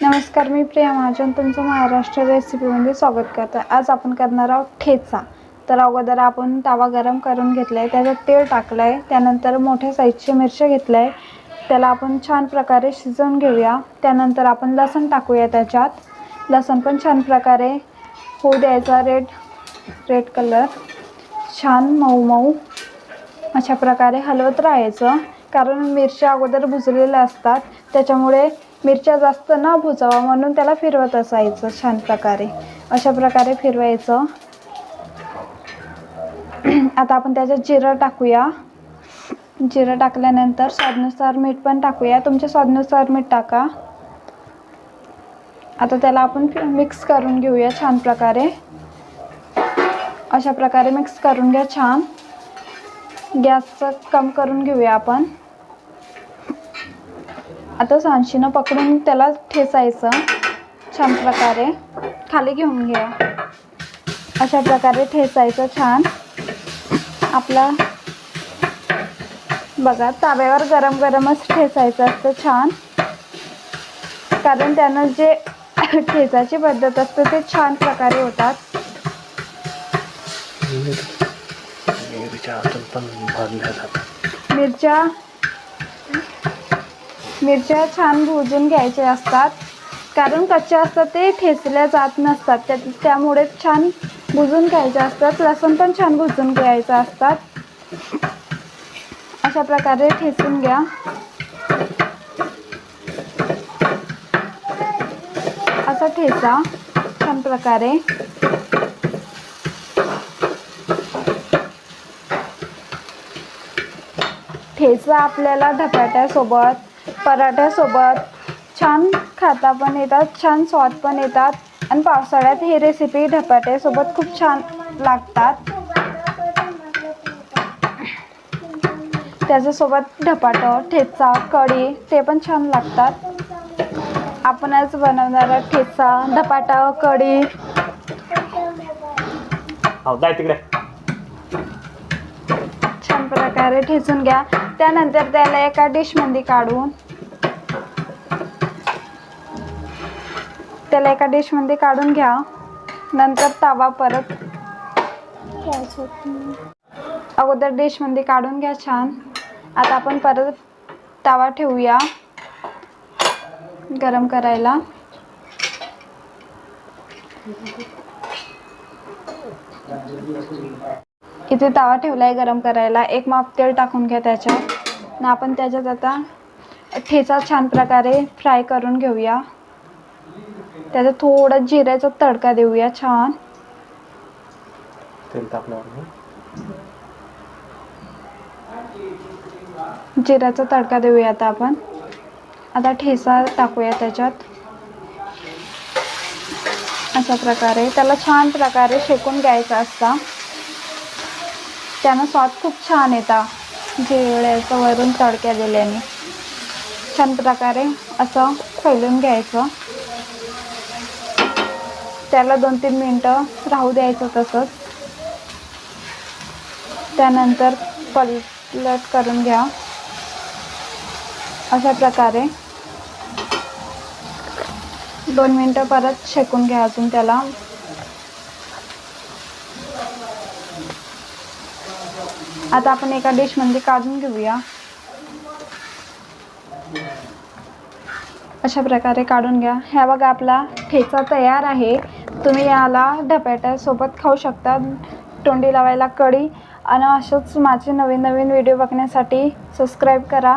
नमस्कार, मी प्रिया महाजन तुमचं महाराष्ट्र रेसिपीमध्ये स्वागत करते। आज आपण करणार आहोत ठेचा। तर अगोदर आपण तवा गरम करून घेतलाय, त्याच्यात तेल टाकलंय, त्यानंतर मोठ्या साईजची मिरची घेतलाय, त्याला आपण छान प्रकारे शिजवून घेऊया। त्यानंतर आपण लसूण टाकूया, त्याच्यात लसूण पण छान प्रकारे होऊ द्यायचा, रेड कलर छान मऊ मऊ अशा प्रकारे हलवत राहायचं, कारण मिरच्या अगोदर भुजलेल्या असतात, त्याच्यामुळे मिरच्या जास्त न भुजावा म्हणून त्याला फिरवत असायचं छान प्रकारे। अशा प्रकारे फिरवायचं। आता आपण त्याच्यात जिरं टाकूया। जिरं टाकल्यानंतर स्वादानुसार मीठ पण टाकूया, तुमच्या स्वादानुसार मीठ टाका। आता त्याला आपण मिक्स करून घेऊया छान प्रकारे। अशा प्रकारे मिक्स करून घ्या छान। गॅस कम करून घेऊया आपण। आता सांशीनं पकडून त्याला ठेचायचं छान प्रकारे, खाली घेऊन घ्या। अशा प्रकारे ठेचायचं छान। आपला बघा, तव्यावर गरम गरमच ठेचायचं असतं छान, कारण त्यानं जे ठेचाची पद्धत असते ते छान प्रकारे होतात। मिरच्या छान भुजून घ्यायच्या असतात, कारण कच्च्या असतात ते ठेचल्या जात नसतात, त्यामुळे छान भुजून घ्यायच्या असतात। लसूण पण छान भुजून घ्यायचं असतात। अशा प्रकारे ठेचून घ्या। असा ठेचा छान प्रकारे। ठेचा आपल्याला धपाट्यासोबत, पराठ्यासोबत छान खाता पण येतात, छान स्वाद पण येतात, आणि पावसाळ्यात ही रेसिपी धपाट्यासोबत खूप छान लागतात। त्याच्यासोबत धपाटा, ठेचा, कढी ते पण छान लागतात। आपण आज बनवणार आहोत ठेचा, धपाटा, कढी। छान प्रकारे ठेचून घ्या। त्यानंतर त्याला एका डिशमध्ये काढून घ्या। नंतर तवा परत अगोदर डिशमध्ये काढून घ्या छान। आता आपण परत तवा ठेवूया गरम करायला। इथे तवा ठेवलाय गरम करायला। एक माप तेल टाकून घ्या त्याच्यात। आपण त्याच्यात आता ठेचा छान प्रकारे फ्राय करून घेऊया। त्याच्यात थोडा जिऱ्याचा तडका देऊया छान। जिऱ्याचा तडका देऊया आता आपण। आता ठेचा टाकूया त्याच्यात। अशा प्रकारे त्याला छान प्रकारे शेकून घ्यायचं असतं, त्यानं स्वाद खूप छान येतात। जिऱ्याचं वरून तडक्या दिल्याने छान प्रकारे असं फैलून घ्यायचं। त्याला 2-3 मिनिटं राहू द्यायचं तसंच। त्यानंतर पलट करून घ्या अशा प्रकारे। 2 मिनिटं परत शेकून घ्या अजून त्याला। आता आपण एका डिशमध्ये काढून घेऊया। अशा प्रकारे काढून घ्या। ह्या बघा, आपला ठेचा तयार आहे। तुम्ही याला धपाट्यासोबत खाऊ शकता, तोंडी लावायला कढी। आणि अशाच माझे नवीन व्हिडिओ बघण्यासाठी सबस्क्राईब करा।